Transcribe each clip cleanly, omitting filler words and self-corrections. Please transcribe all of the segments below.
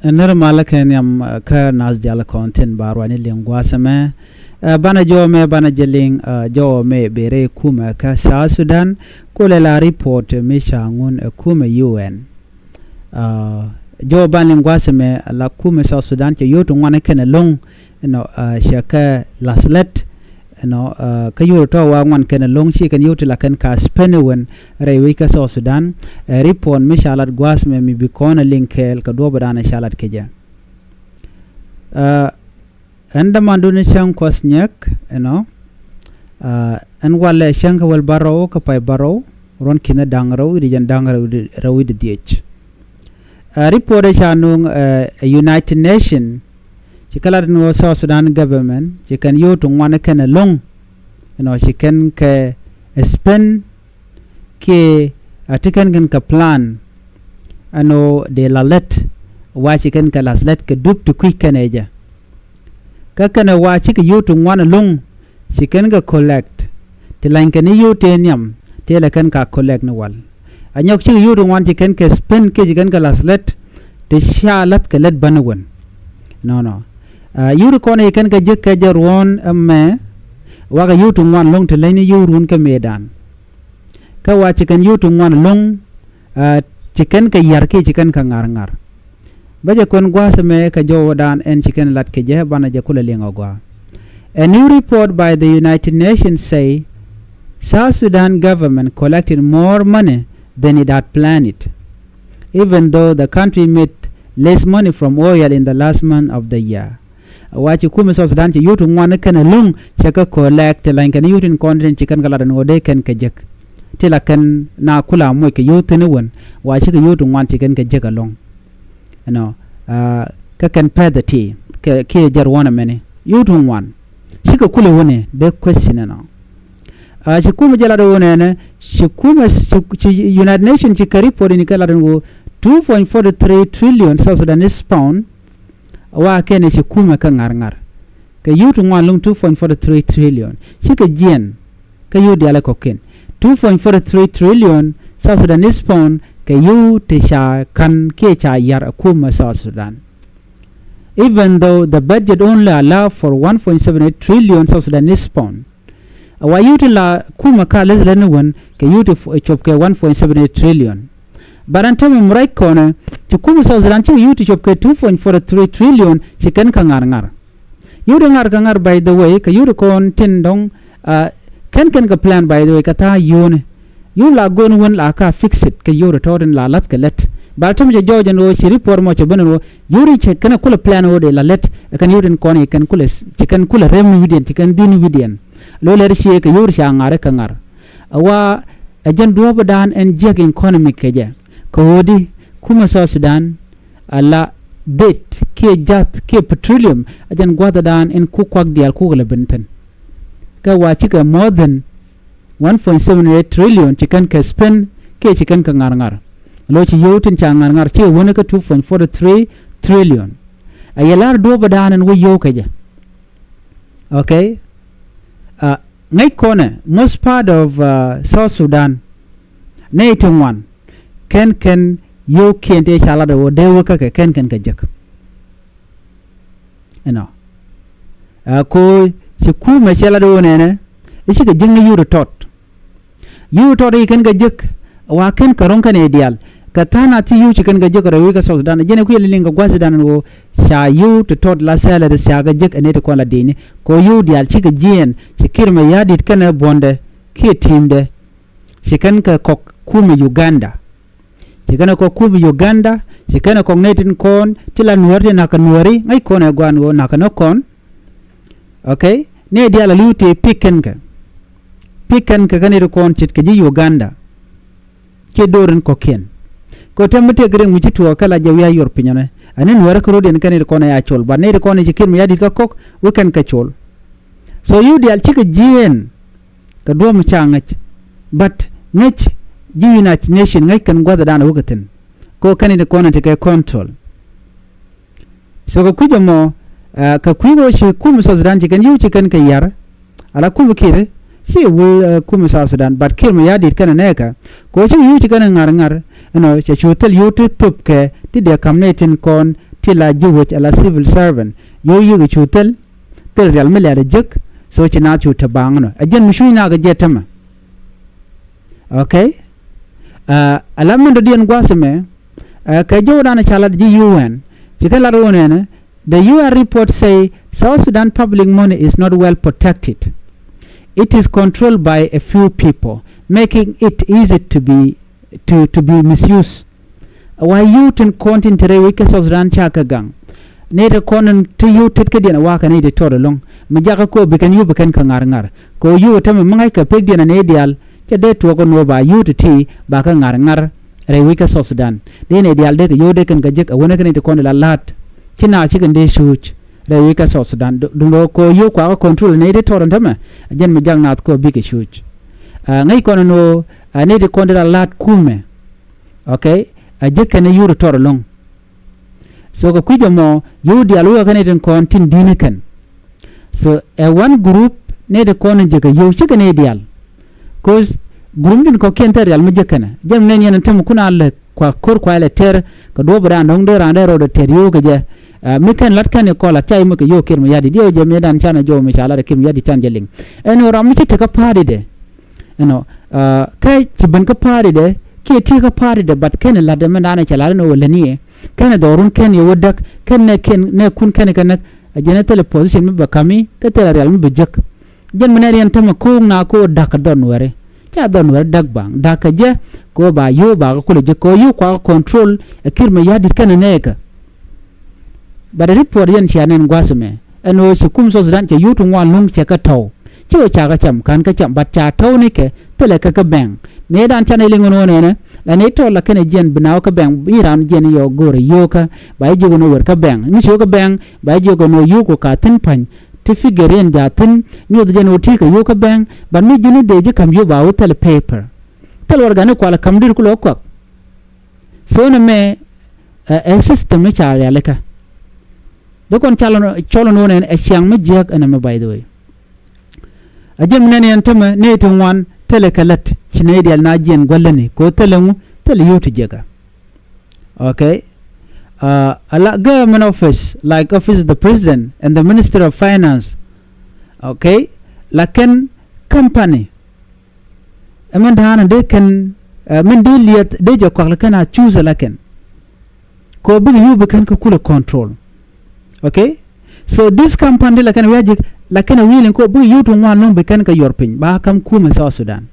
normal ken yam ka nas dial content barwani lingwa same bana jo me bana jeling jo me bere kuumɛ ka South Sudan kole la report me shangun kuumɛ UN jo ban lingwa same la kuumɛ South Sudan che yoto ngwane ken long no shaka laslet no ka yoto wa ngwan ken long shi kan yoto la kan ka spenewen rewi ka South Sudan report me shalat gwas me mi bikona linkel ka do badana shalat keja anda manduni shang kwasnyak an wala shang wal baro ka pai baro ron kina dangro ri jan dangro rawi de diech report shanung United Nation chikala no South Sudan government chikan yoto ngwana kana long chikan ka spend ke atikan kan ka plan ano de lalet wa chikan ka laslet ka dup to quick kaneja kakana wa chika yoto ngwana long chikan ka collect tilan kan yoto nyam tela kan ka collect no wal anyok chika yoto ngwan chikan ka spend ke chikan ka laslet te shalat ka let banwan no yuru kone ikan ka jek ka jarwon amme waga yutu ngwan long te leni yurun ka medan ka wa chikan yutu ngwan long chikan ka yarke chikan ka ngar baje kon gwa same ka jowodan en chikan lat ke je bana je kula lengo gwa. A new report by the United Nations say South Sudan government collected more money than it had planned, even though the country made less money from oil in the last month of the year. Wachi kuumɛ South Sudan che yutu ngwana kana long chaka collect lan kana yutin content chikan kala no de kan ka jek tila kan na kula moy ke yutu ne won wachi ka yutu ngwan chikan ka jek along ka kan pay the tea ke jar wona mene yutu ngwan shika kula wone de question no shi kuumɛ jala do wone ne shi kuumɛ United Nations chi report ni kala do 2.43 trillion South Sudanese pound wa kene shi kuumɛ ka ngar ka yutu ngwan lung 2.43 trillion shi ka jien ka yudi ala koken 2.43 trillion South Sudanese pound ka yu te sha kan ke cha yar kuumɛ South Sudan, even though the budget only allow for 1.78 trillion South Sudanese pound wa yutu la kuumɛ ka lezle won ka yutu chop ke 1.78 trillion barantami murai kone to kuumɛ South Sudan chi yutu chop ke 2.43 trillion chikan ka ngar yutu ngar by the way ka yutu kon tin dong ken ka plan by the way ka ta yone yu la gon won la ka fix it ka yutu toden la lat ka let bartam je jojen wo chi report mo che bono yuri che kana kula plan wo de la let kan yutu kon kan kula chikan kula rem vidien chikan din vidien lo ler shi ka yuri sha ngare ka ngar wa ajan do badan en jeg economic keje kodi kuumɛ South Sudan ala det ke jat ke petroleum ajan gwada dan in ku kwak dial ku gala benten ka wa chika more than 1.78 trillion chikan ka spend ke chikan ka ngar lo chi yotin cha ngar che wona ka 2.43 trillion ayalar do badan en wo yo kaja okay ngai kone most part of South Sudan nating one ken yo kente chala de de waka ke ken ka jek ko si kuumɛ chala de wonene isi ka jinga yuru tot ken ka jek wa ken karon kan ideal ka tana ti yu chiken ka jek rawi ka South Sudan jene ku yelinga gwasi dan wo sha yu to tot la sala de sha ga jek ene to kola dini ko yu dial chi ka jien chi kirme yadit kana bonde ke timde chiken ka kok kuumɛ Uganda chikana ko kuumɛ Uganda chikana ko netin kon tila nuääri na ka nuääri ngai kone gwan wo na ka no kon okay ne dia la lute picken ka kanir kon chit ka ji Uganda ke doren ko ken ko tamete gre mu chitu kala jawiya yor pinyane ani nuääri ko den kanir kon ya chol ba ne kon ji kirmi yadi ka kok wekan ka chol so you dial chika jien ka do mu changach but ngach ji United Nation ngai kan gwada dana wukatin ko kanine kona take control so ko kujamo ka kuigo shi kuumɛ South Sudan chikan yu chikan ka yar ala kuumɛ kire shi wo kuumɛ South Sudan but kirme yadi kana neka ko shi yu chikan ngar che chutel yu tu tup ke ti de kamnetin kon tila jiwich ala civil servant yo yugi chutel tel real mele da jek so china chuta bangno ajen mishu na ga jetama okay alamun do dien gwaseme ka jowdana chala di UN chikala ronene the UN report say South Sudan public money is not well protected. It is controlled by a few people, making it easy to be misused. Why you tin kontin tere wike South Sudan chaka gang ne de konin to you tit kedina waka ne de todo long majaka ko bikan you bikan kangar ko you tam mangai ka peg dina ne ideal ke de to ko no ba you to ti ba ka ngar re wike South Sudan de ne ideal de yo de kan gajek a wona kan de kon la lat kina chicken de shuch re wike South Sudan do ko you kwa control ne de todo tama jen majang nat ko big shuch ngai kono no ne de kon la lat kuumɛ okay ajekane yuru tor long so ko kujamo yudi aluga kaneten kontin dinikan so one group ne de kono jega yow chigane ideal cause group din ko kenter real mujekana jam ne yen tam kuna alle kwa kor kwa le ter ko do bra ndong de rande ro de ter yo ge mikan lat kan ko la tay mako yo kirmu yadi dio je medan chana jo mi shala de kirmu yadi tan jeling eno ram ci te ka padi de eno kay ci ban ka padi de ki ti ka pari de bat ken la de mandana chala no wala ni ken dorun ken yo wadak ken ne kun ken ajena tele position mi bakami ka tele real mi bejek jen mena rian tama ko na ko dak don were cha don were dak bang dak je ko ba yo ba ko le je ko yo kwa control kirme yadi ken ne ka ba de report yen chanen gwasme eno sukum so sudan che yutu ngwa lung che ka taw cho cha ka cham kan ka cham bat cha taw ni ke tele ka bang medan chane lingono ne la ne to la kene jen binaw ka bang iran jen yo gore yoka ba jogo no wer ka bang mi shoka bang ba jogo no yuko ka tin pan ti figure ja tin nyu de jen oti ka yoka bang ba mi jini de je kam yo ba hotel paper tel wargane ko la kam dir ko ko so ne me a system cha ya leka do kon chalo no ne e chiang mi jek ana me by the way ajem ne ne antama ne to wan telekalat chine dial na jen gollani ko telengu tele yutu jega okay ala government office like office of the president and the minister of finance okay laken company aman dana de kan min de liet de je ko kana choose laken ko bi yu be kan ko kula control okay so this company laken wajik lakini willing ko bu yutu ngwan long be kan ka yorpin ba kam kuumɛ South Sudan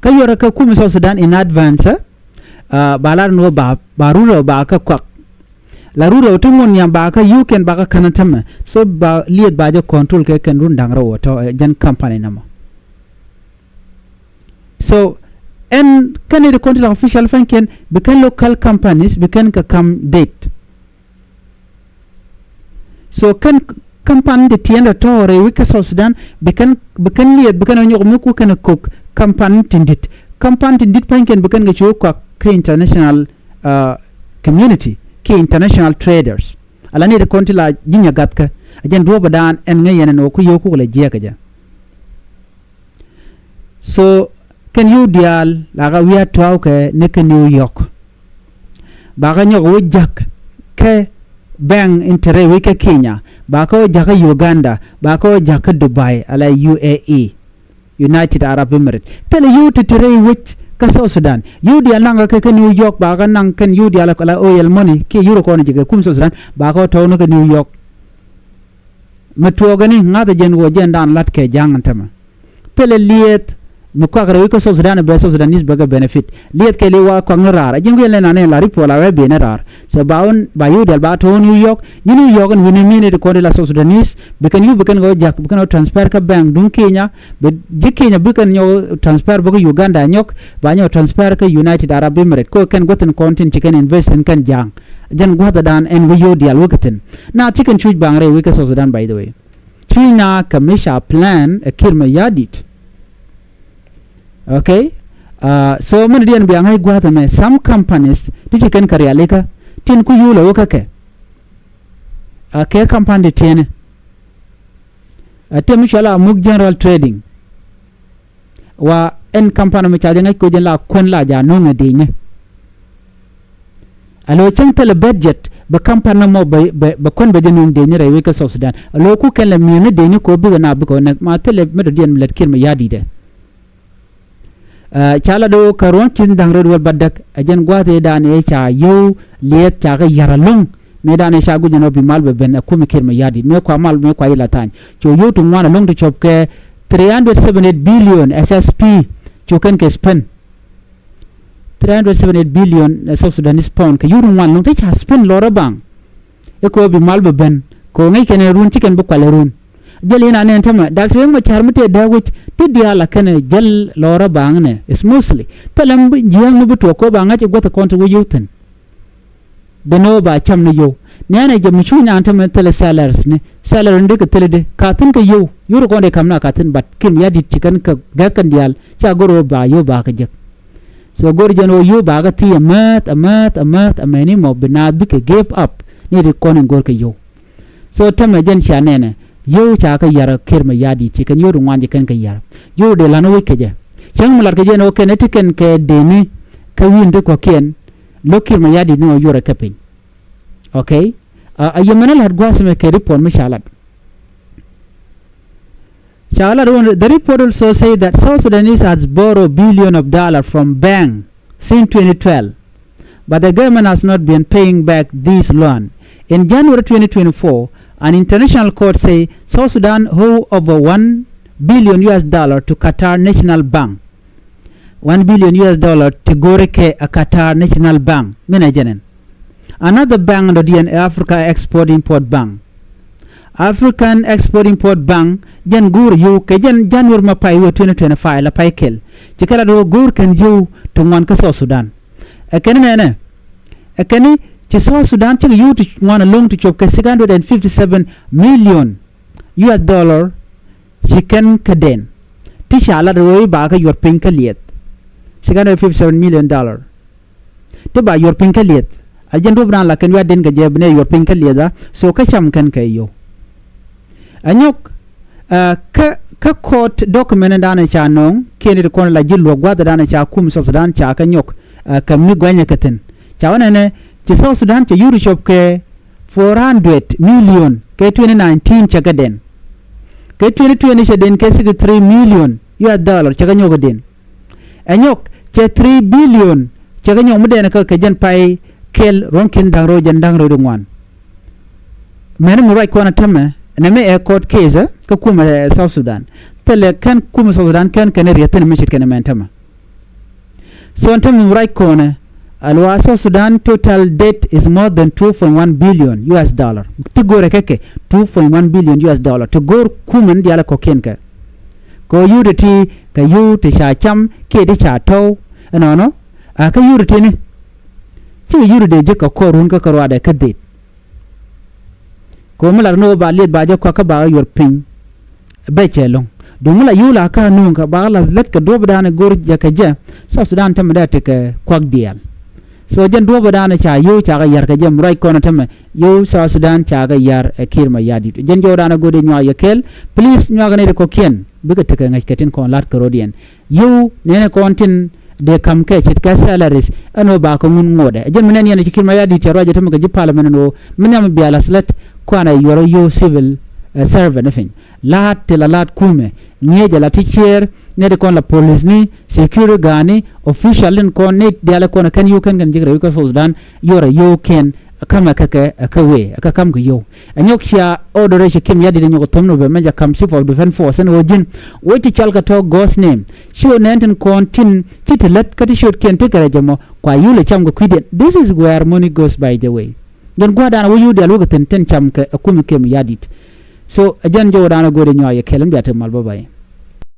ka yora ka kuumɛ South Sudan in advance ba la no ba rura ba ka kwak la rura to mon yam ba ka you can ba ka kanatama so ba liet ba je control ke kan run dangra woto jan company nama so en kan the control official fanken be kan local companies be kan ka kam date so kan kampan de tienda tore wika South Sudan bekan liet bekan onyo muku kana cook kampan tindit panken bekan ga chuko ka international community ke international traders ala ne de kontila jinya gatka ajen do badan en ngayen no ku yoku la jeka ja so can you dial la ga wiya taw ke ne ke New York ba ga nyogo jak ke bang intere wika Kenya bako jaka Uganda bako jaka Dubai ala UAE United Arab Emirates tele you to tere which ka South Sudan you dia nanga ka New York baka nang kan you dia la oil money ke euro ko ne jige kum South Sudan bako tawno ka New York metogani ngada jen wo jen dan lat ke jangantama tele liet mukwa wika South Sudan be South Sudanese baga benefit liet ke liwa ko ngara jingu le nane la ripola we be narar so baun ba yu del ba to New York New York and wini minute ko de la South Sudanese bekan you bekan go jak bekan transfer ka bank dun Kenya be Kenya bekan yo transfer ba Uganda nyok ba nyo transfer ka United Arab Emirates ko kan goten content chicken invest in kan jang jan gwada dan en we yo dial wakaten na chicken chuj bangre wika South Sudan by the way china kamisha plan a kirma yadit okay so mun dian biang hai gwada me some companies ti chicken karyaleka tin ku yulo wakake ke company tiene tem shala mug general trading wa en company me chaje ngai ko jen la kon la ja no ngade nye alo chang tele budget ba kampana mo ba kon ba jenu de ni rewe ka South Sudan alo ku kan la mi ne de ni ko bi na bi ko na ma tele me do dien let kir ma yadi de chala do karon kin dang ro badak ajen gwate da ne cha yo liet cha ga yaralung me da ne sha gu no bi mal be ben ku mi kir ma yadi me ko mal me ko ila tan cho yo to wana long to chop ke 378 billion SSP cho kan ke spend 378 billion South Sudanese pound ke yuru wan long te cha spend lora bang e ko bi mal be ben ko ngai ken run chicken bu kwale run jeli na ne tama doctor ma char mate da wuch ti dia la ken jel lora bang ne smoothly talam jiang mu to ko banga ti gota kontu wu yuten de no ba cham ne yo ne na je mu chu na tama tele salaries ne salary ndi ke tele de ka tin ke yo yuru ko de kamna ka tin bat kim ya dit chicken ka ga kan dial cha goro ba yo ba ka je so gor jeno yo ba ga ti amat amani mo bina bi ke gave up ni de konin gor ke yo so tama jen cha ne yo cha ka yar kir ma yadi chicken yo rungwan je kan ka yar yo de lano ke je chang mular ke je no ke ne tiken ke de ni ka win de ko ken lo kir ma yadi no yo ra kapin okay ayamana lad gwas me ke report me shalat the report also say that South Sudanese has borrowed billions of dollars from bank since 2012 but the government has not been paying back this loan. In January 2024 an international court say South Sudan owe over $1 billion to Qatar National Bank. $1 billion to Goreke Qatar National Bank. Another bank the Africa Export Import Bank. African Export Import Bank jan gur yu ke jan January ma pay 2025 la pay kel ci kala do gur kan yu to ngon ka South Sudan e ken ne e ken ci South Sudan ci yu to ngon long to chop ke $657 million ci ken ka den ti shala do ba ka yor pin ka liet $657 million te ba yor pin ka liet a jan do bran la ken wa den ga jeb ne yor pin ka liet so ka cham kan kay yo anyok ka court document dana cha non kene ko la jillo gwada dana cha kum South Sudan cha ka nyok kam mi gwanya katen cha wana ne ci South Sudan cha yuru shop ke 400 million ke 2019 cha gaden ke 2020 cha den ke 63 million cha ga nyok den anyok cha 3 billion cha ga nyok muden ka jan pai kel ronkin dangro jandangro dungwan men mu right ko na tamme name a court case ka kuma South Sudan tele kan kuma South Sudan kan riatan mishit kan mentama so antam right corner alwa South Sudan total debt is more than $2.1 billion to gore keke $2.1 billion to gore kuman diala ko kenka ko yudati ka yu te sha cham ke de cha to no ka yudati ne ci yudade je ka korun ka karwa da kadde ko mala no ba let ba je ko ka ba yor pin be chelong do mala yula ka nun ka ba la let ka do bada na gor je ka je South Sudan tam da te ka kwak dial so jen do bada na cha yo cha ga yar ka je murai ko na tam yo South Sudan cha ga yar kir ma yadi jen jo da na gode nya yakel please nya ga ne ko ken bi ka te ka ngai katin ko lat ka rodien yo ne kontin de kam ke chit ka salaries ano ba ko mun ngode jen menen yana kir ma yadi te roje tam ka ji parliament no menam bi ala slet kwana yoro yo civil servant fin lat la lat kume nyeje la teacher ne de kon la police ni security gani official in kon ne de ala kon kan you kan jigre ko South Sudan yoro yo ken kama ka we aka kam ko yo anyok sia order she kim yadi de nyoko tomno be manja kam chief of defense force and wojin woti chalka to ghost name show nenten kontin chitelet kati shot ken te kare jamo kwa yule cham go kwide this is where money goes by the way don gwada wo yude aluga ten cham ka akumi kem yadit so ajan jo dana gode nyaaya kelem biata mal babai